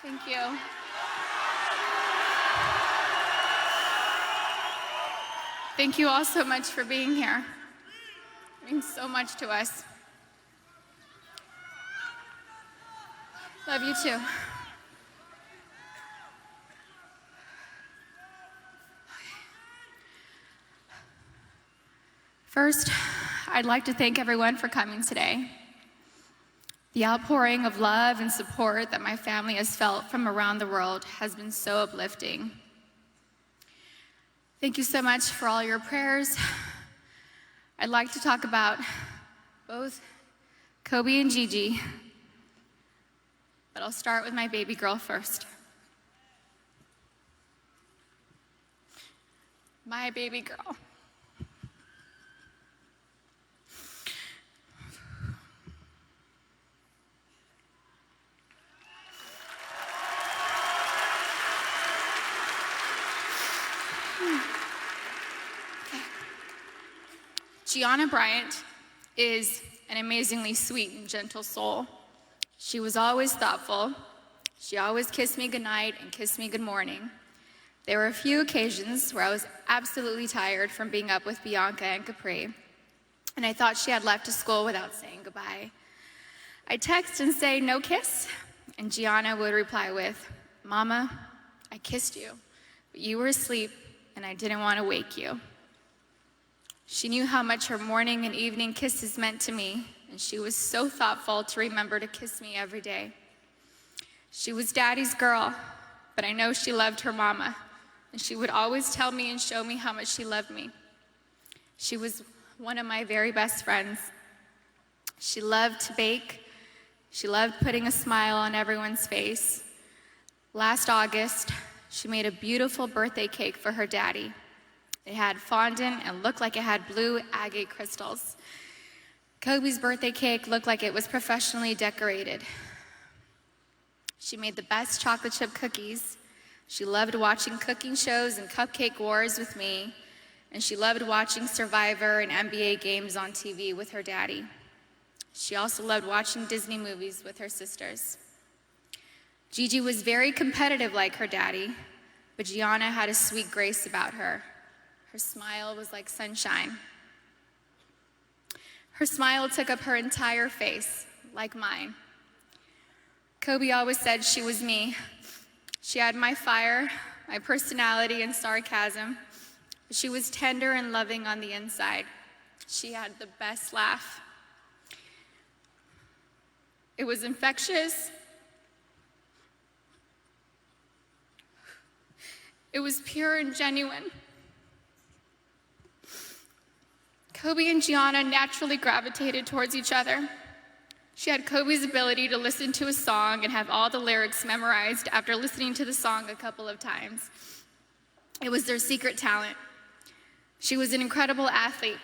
Thank you. Thank you all so much for being here. It means so much to us. Love you too. First, I'd like to thank everyone for coming today. The outpouring of love and support that my family has felt from around the world has been so uplifting. Thank you so much for all your prayers. I'd like to talk about both Kobe and Gigi, but I'll start with my baby girl first. My baby girl. Gianna Bryant is an amazingly sweet and gentle soul. She was always thoughtful. She always kissed me goodnight and kissed me good morning. There were a few occasions where I was absolutely tired from being up with Bianca and Capri, and I thought she had left to school without saying goodbye. I'd text and say, "No kiss?" And Gianna would reply with, "Mama, I kissed you, but you were asleep and I didn't want to wake you." She knew how much her morning and evening kisses meant to me, and she was so thoughtful to remember to kiss me every day. She was Daddy's girl, but I know she loved her mama, and she would always tell me and show me how much she loved me. She was one of my very best friends. She loved to bake. She loved putting a smile on everyone's face. Last August, she made a beautiful birthday cake for her daddy. It had fondant and looked like it had blue agate crystals. Kobe's birthday cake looked like it was professionally decorated. She made the best chocolate chip cookies. She loved watching cooking shows and cupcake wars with me, and she loved watching Survivor and NBA games on TV with her daddy. She also loved watching Disney movies with her sisters. Gigi was very competitive like her daddy, but Gianna had a sweet grace about her. Her smile was like sunshine. Her smile took up her entire face, like mine. Kobe always said she was me. She had my fire, my personality, and sarcasm. But she was tender and loving on the inside. She had the best laugh. It was infectious. It was pure and genuine. Kobe and Gianna naturally gravitated towards each other. She had Kobe's ability to listen to a song and have all the lyrics memorized after listening to the song a couple of times. It was their secret talent. She was an incredible athlete.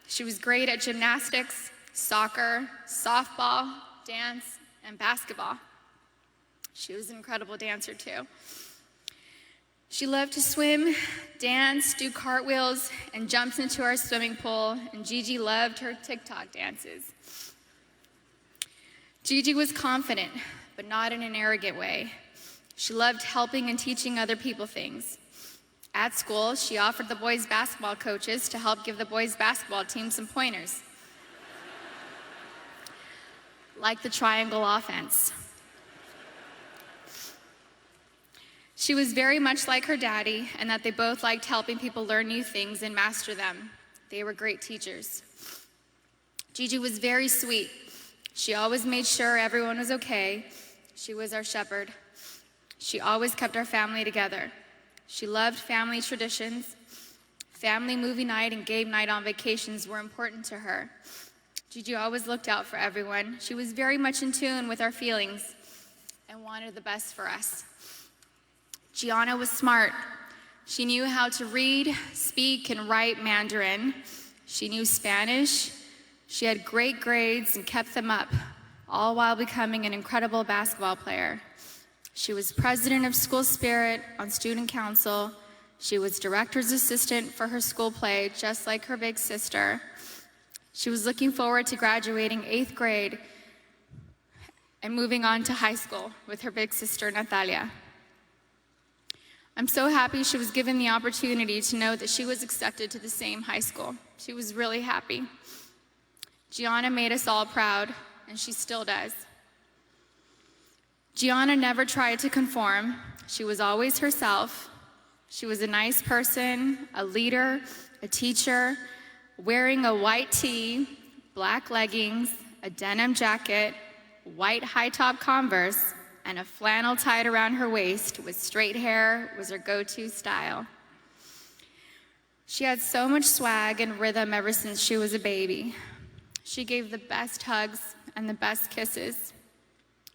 She was great at gymnastics, soccer, softball, dance, and basketball. She was an incredible dancer too. She loved to swim, dance, do cartwheels, and jumps into our swimming pool, and Gigi loved her TikTok dances. Gigi was confident, but not in an arrogant way. She loved helping and teaching other people things. At school, she offered the boys' basketball coaches to help give the boys' basketball team some pointers, like the triangle offense. She was very much like her daddy, and that they both liked helping people learn new things and master them. They were great teachers. Gigi was very sweet. She always made sure everyone was okay. She was our shepherd. She always kept our family together. She loved family traditions. Family movie night and game night on vacations were important to her. Gigi always looked out for everyone. She was very much in tune with our feelings and wanted the best for us. Gianna was smart. She knew how to read, speak, and write Mandarin. She knew Spanish. She had great grades and kept them up, all while becoming an incredible basketball player. She was president of School Spirit on student council. She was director's assistant for her school play, just like her big sister. She was looking forward to graduating 8th grade and moving on to high school with her big sister, Natalia. I'm so happy she was given the opportunity to know that she was accepted to the same high school. She was really happy. Gianna made us all proud, and she still does. Gianna never tried to conform. She was always herself. She was a nice person, a leader, a teacher, wearing a white tee, black leggings, a denim jacket, white high-top Converse, and a flannel tied around her waist with straight hair was her go-to style. She had so much swag and rhythm ever since she was a baby. She gave the best hugs and the best kisses.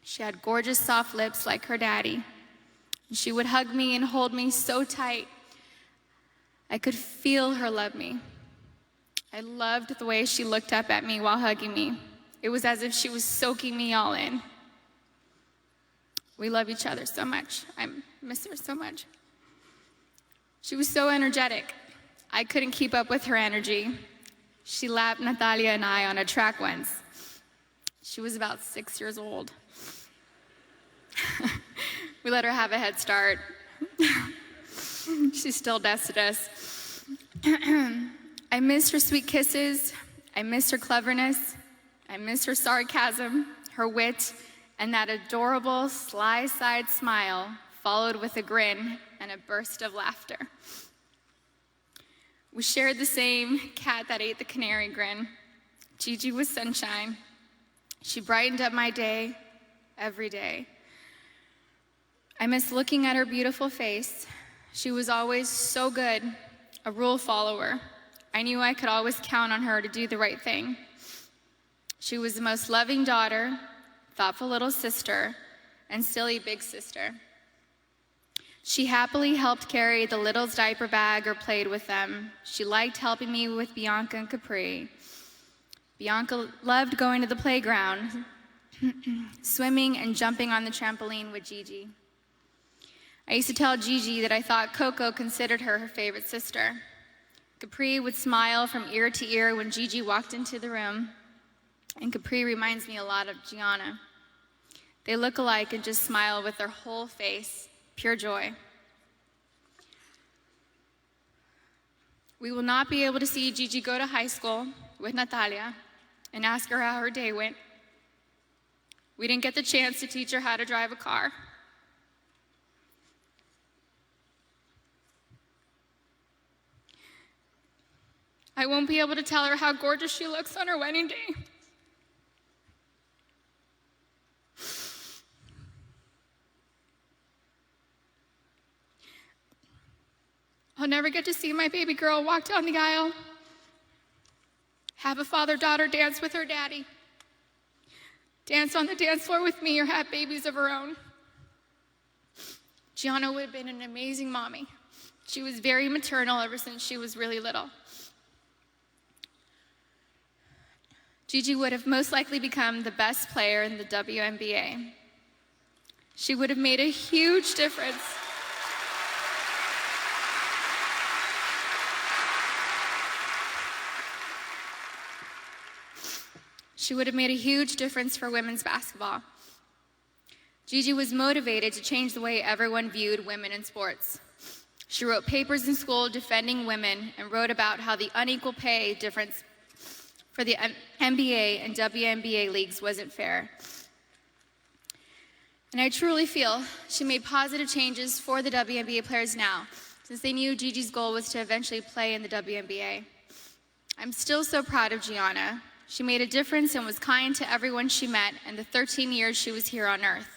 She had gorgeous soft lips like her daddy. She would hug me and hold me so tight. I could feel her love me. I loved the way she looked up at me while hugging me. It was as if she was soaking me all in. We love each other so much. I miss her so much. She was so energetic. I couldn't keep up with her energy. She lapped Natalia and I on a track once. She was about 6 years old. We let her have a head start. She still dusted us. I miss her sweet kisses. I miss her cleverness. I miss her sarcasm, her wit, and that adorable sly-side smile followed with a grin and a burst of laughter. We shared the same cat that ate the canary grin. Gigi was sunshine. She brightened up my day every day. I miss looking at her beautiful face. She was always so good, a rule follower. I knew I could always count on her to do the right thing. She was the most loving daughter, thoughtful little sister, and silly big sister. She happily helped carry the little's diaper bag or played with them. She liked helping me with Bianca and Capri. Bianca loved going to the playground, swimming and jumping on the trampoline with Gigi. I used to tell Gigi that I thought Coco considered her her favorite sister. Capri would smile from ear to ear when Gigi walked into the room, and Capri reminds me a lot of Gianna. They look alike and just smile with their whole face, pure joy. We will not be able to see Gigi go to high school with Natalia and ask her how her day went. We didn't get the chance to teach her how to drive a car. I won't be able to tell her how gorgeous she looks on her wedding day. I'll never get to see my baby girl walk down the aisle, have a father-daughter dance with her daddy, dance on the dance floor with me, or have babies of her own. Gianna would have been an amazing mommy. She was very maternal ever since she was really little. Gigi would have most likely become the best player in the WNBA. She would have made a huge difference. She would have made a huge difference for women's basketball. Gigi was motivated to change the way everyone viewed women in sports. She wrote papers in school defending women and wrote about how the unequal pay difference for the NBA and WNBA leagues wasn't fair. And I truly feel she made positive changes for the WNBA players now, since they knew Gigi's goal was to eventually play in the WNBA. I'm still so proud of Gianna. She made a difference and was kind to everyone she met in the 13 years she was here on Earth.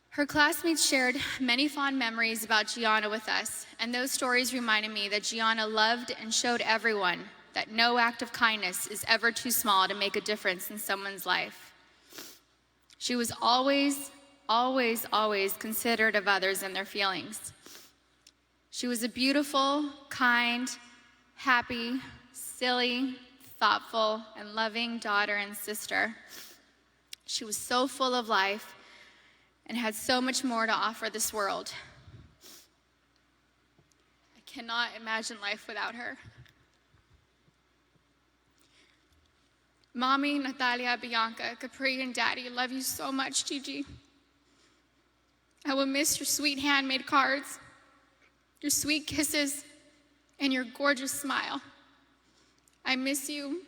Her classmates shared many fond memories about Gianna with us, and those stories reminded me that Gianna loved and showed everyone that no act of kindness is ever too small to make a difference in someone's life. She was always, always, always considerate of others and their feelings. She was a beautiful, kind, happy, silly, thoughtful, and loving daughter and sister. She was so full of life and had so much more to offer this world. I cannot imagine life without her. Mommy, Natalia, Bianca, Capri, and Daddy love you so much, Gigi. I will miss your sweet handmade cards, your sweet kisses, and your gorgeous smile. I miss you,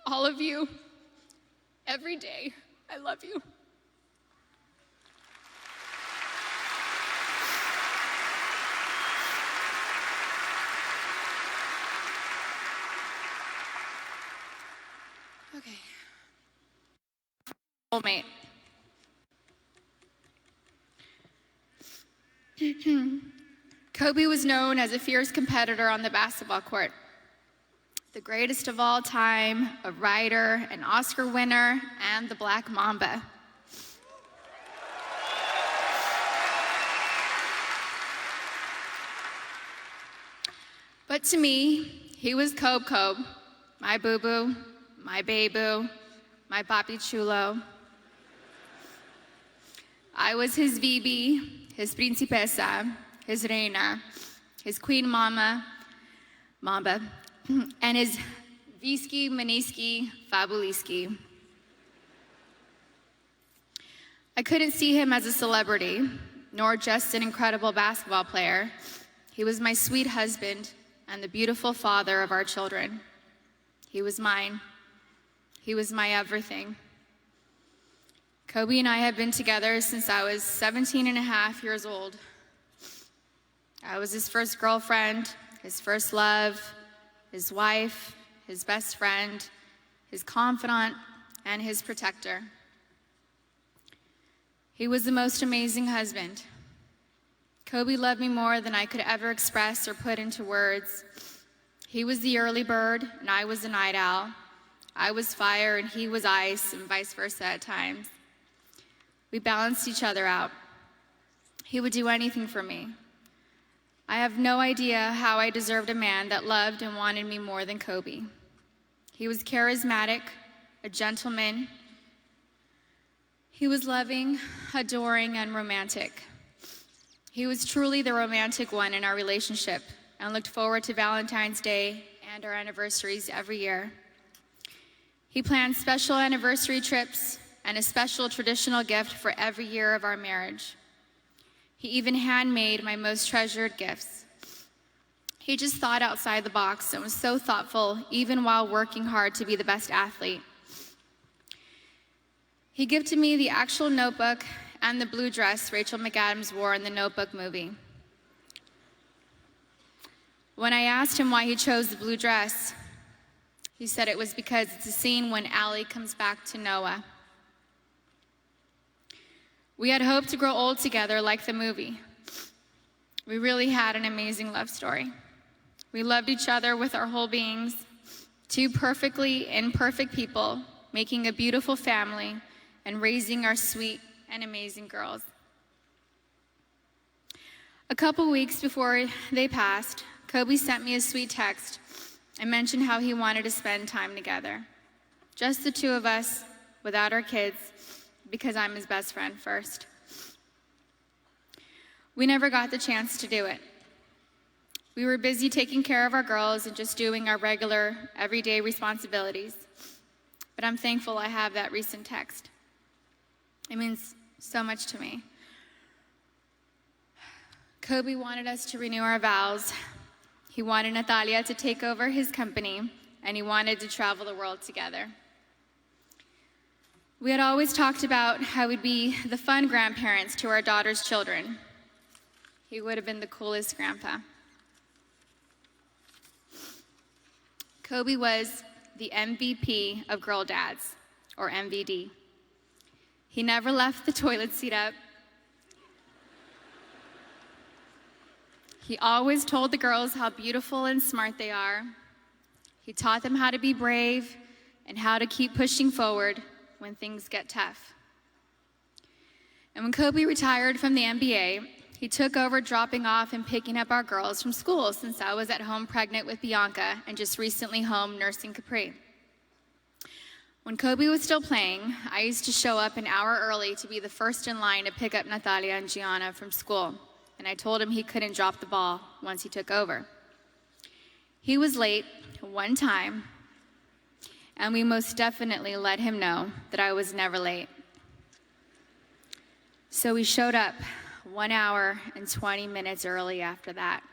all of you, every day. I love you. Okay. Soulmate. Kobe was known as a fierce competitor on the basketball court. The greatest of all time, a writer, an Oscar winner, and the Black Mamba. But to me, he was Kobe, my boo-boo, my baby, my papi chulo. I was his Bibi, his principesa, his reina, his queen mamba, and his Visky, Maniski, Fabuliski. I couldn't see him as a celebrity, nor just an incredible basketball player. He was my sweet husband and the beautiful father of our children. He was mine. He was my everything. Kobe and I have been together since I was 17 and a half years old. I was his first girlfriend, his first love, his wife, his best friend, his confidant, and his protector. He was the most amazing husband. Kobe loved me more than I could ever express or put into words. He was the early bird, and I was the night owl. I was fire, and he was ice, and vice versa at times. We balanced each other out. He would do anything for me. I have no idea how I deserved a man that loved and wanted me more than Kobe. He was charismatic, a gentleman. He was loving, adoring, and romantic. He was truly the romantic one in our relationship and looked forward to Valentine's Day and our anniversaries every year. He planned special anniversary trips and a special traditional gift for every year of our marriage. He even handmade my most treasured gifts. He just thought outside the box and was so thoughtful, even while working hard to be the best athlete. He gifted me the actual notebook and the blue dress Rachel McAdams wore in the Notebook movie. When I asked him why he chose the blue dress, he said it was because it's a scene when Allie comes back to Noah. We had hoped to grow old together like the movie. We really had an amazing love story. We loved each other with our whole beings, two perfectly imperfect people, making a beautiful family and raising our sweet and amazing girls. A couple weeks before they passed, Kobe sent me a sweet text and mentioned how he wanted to spend time together. Just the two of us, without our kids, because I'm his best friend first. We never got the chance to do it. We were busy taking care of our girls and just doing our regular, everyday responsibilities. But I'm thankful I have that recent text. It means so much to me. Kobe wanted us to renew our vows. He wanted Natalia to take over his company, and he wanted to travel the world together. We had always talked about how we'd be the fun grandparents to our daughter's children. He would have been the coolest grandpa. Kobe was the MVP of girl dads, or MVD. He never left the toilet seat up. He always told the girls how beautiful and smart they are. He taught them how to be brave and how to keep pushing forward when things get tough. And when Kobe retired from the NBA, he took over dropping off and picking up our girls from school since I was at home pregnant with Bianca and just recently home nursing Capri. When Kobe was still playing, I used to show up an hour early to be the first in line to pick up Natalia and Gianna from school, and I told him he couldn't drop the ball once he took over. He was late one time, and we most definitely let him know that I was never late. So we showed up 1 hour and 20 minutes early after that.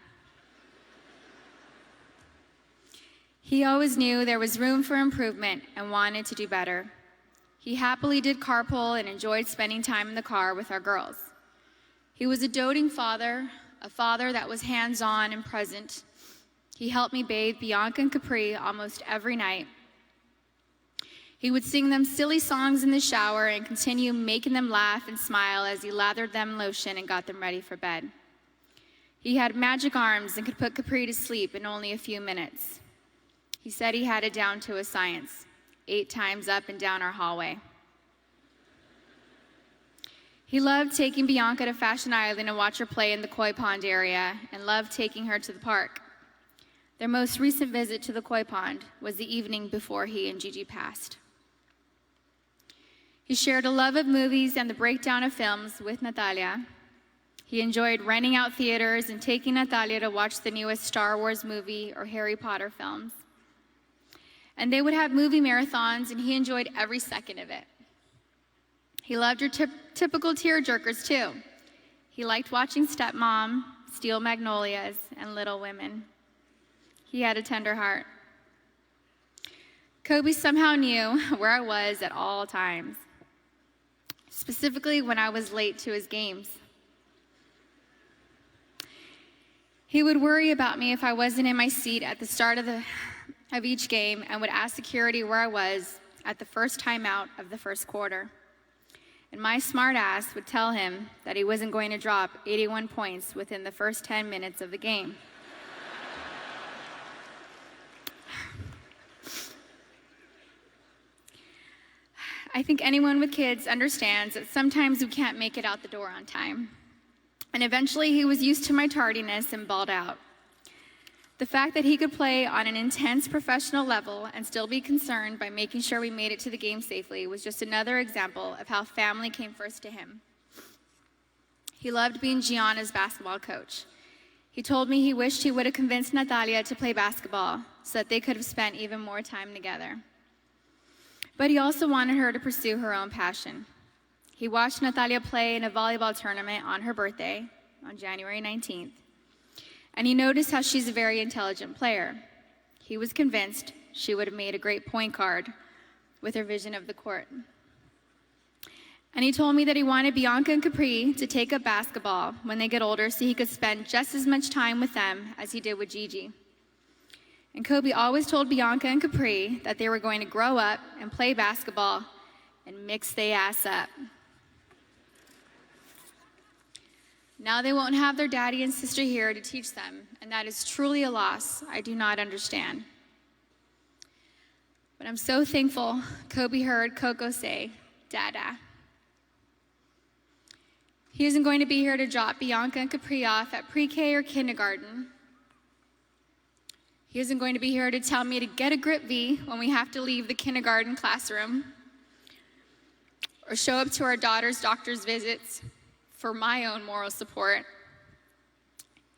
He always knew there was room for improvement and wanted to do better. He happily did carpool and enjoyed spending time in the car with our girls. He was a doting father, a father that was hands-on and present. He helped me bathe Bianca and Capri almost every night. He would sing them silly songs in the shower and continue making them laugh and smile as he lathered them in lotion and got them ready for bed. He had magic arms and could put Capri to sleep in only a few minutes. He said he had it down to a science, 8 times up and down our hallway. He loved taking Bianca to Fashion Island and watch her play in the koi pond area, and loved taking her to the park. Their most recent visit to the koi pond was the evening before he and Gigi passed. He shared a love of movies and the breakdown of films with Natalia. He enjoyed renting out theaters and taking Natalia to watch the newest Star Wars movie or Harry Potter films. And they would have movie marathons, and he enjoyed every second of it. He loved your typical tearjerkers, too. He liked watching Stepmom, Steel Magnolias, and Little Women. He had a tender heart. Kobe somehow knew where I was at all times, specifically when I was late to his games. He would worry about me if I wasn't in my seat at the start of each game, and would ask security where I was at the first timeout of the first quarter. And my smart ass would tell him that he wasn't going to drop 81 points within the first 10 minutes of the game. I think anyone with kids understands that sometimes we can't make it out the door on time. And eventually he was used to my tardiness and balled out. The fact that he could play on an intense professional level and still be concerned by making sure we made it to the game safely was just another example of how family came first to him. He loved being Gianna's basketball coach. He told me he wished he would have convinced Natalia to play basketball so that they could have spent even more time together. But he also wanted her to pursue her own passion. He watched Natalia play in a volleyball tournament on her birthday, on January 19th. And he noticed how she's a very intelligent player. He was convinced she would have made a great point guard with her vision of the court. And he told me that he wanted Bianca and Capri to take up basketball when they get older so he could spend just as much time with them as he did with Gigi. And Kobe always told Bianca and Capri that they were going to grow up and play basketball and mix their ass up. Now they won't have their daddy and sister here to teach them, and that is truly a loss I do not understand. But I'm so thankful Kobe heard Coco say, "Dada." He isn't going to be here to drop Bianca and Capri off at pre-K or kindergarten. He isn't going to be here to tell me to get a grip V when we have to leave the kindergarten classroom, or show up to our daughter's doctor's visits for my own moral support.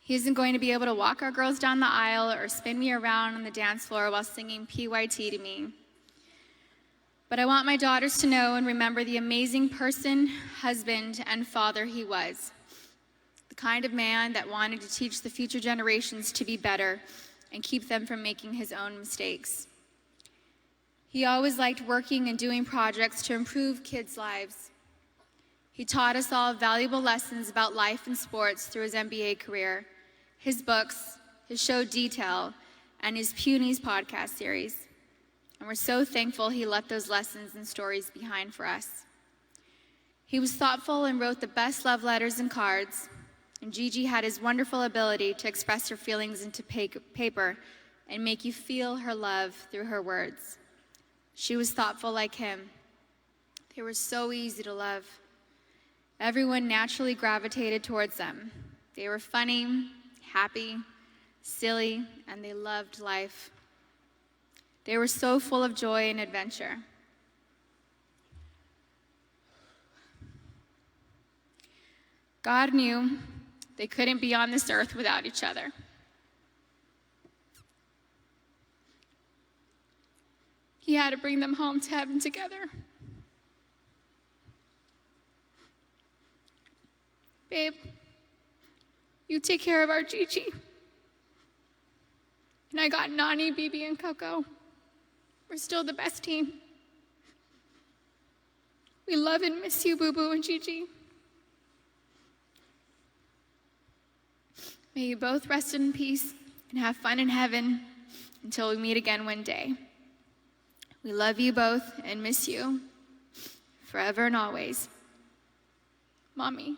He isn't going to be able to walk our girls down the aisle or spin me around on the dance floor while singing PYT to me. But I want my daughters to know and remember the amazing person, husband, and father he was. The kind of man that wanted to teach the future generations to be better and keep them from making his own mistakes. He always liked working and doing projects to improve kids' lives. He taught us all valuable lessons about life and sports through his NBA career, his books, his show Detail, and his Punies podcast series. And we're so thankful he left those lessons and stories behind for us. He was thoughtful and wrote the best love letters and cards, and Gigi had his wonderful ability to express her feelings into paper and make you feel her love through her words. She was thoughtful like him. They were so easy to love. Everyone naturally gravitated towards them. They were funny, happy, silly, and they loved life. They were so full of joy and adventure. God knew they couldn't be on this earth without each other. he had to bring them home to heaven together. Babe, you take care of our Gigi. And I got Nani, Bibi, and Coco. We're still the best team. We love and miss you, Boo Boo and Gigi. May you both rest in peace and have fun in heaven until we meet again one day. We love you both and miss you forever and always. Mommy.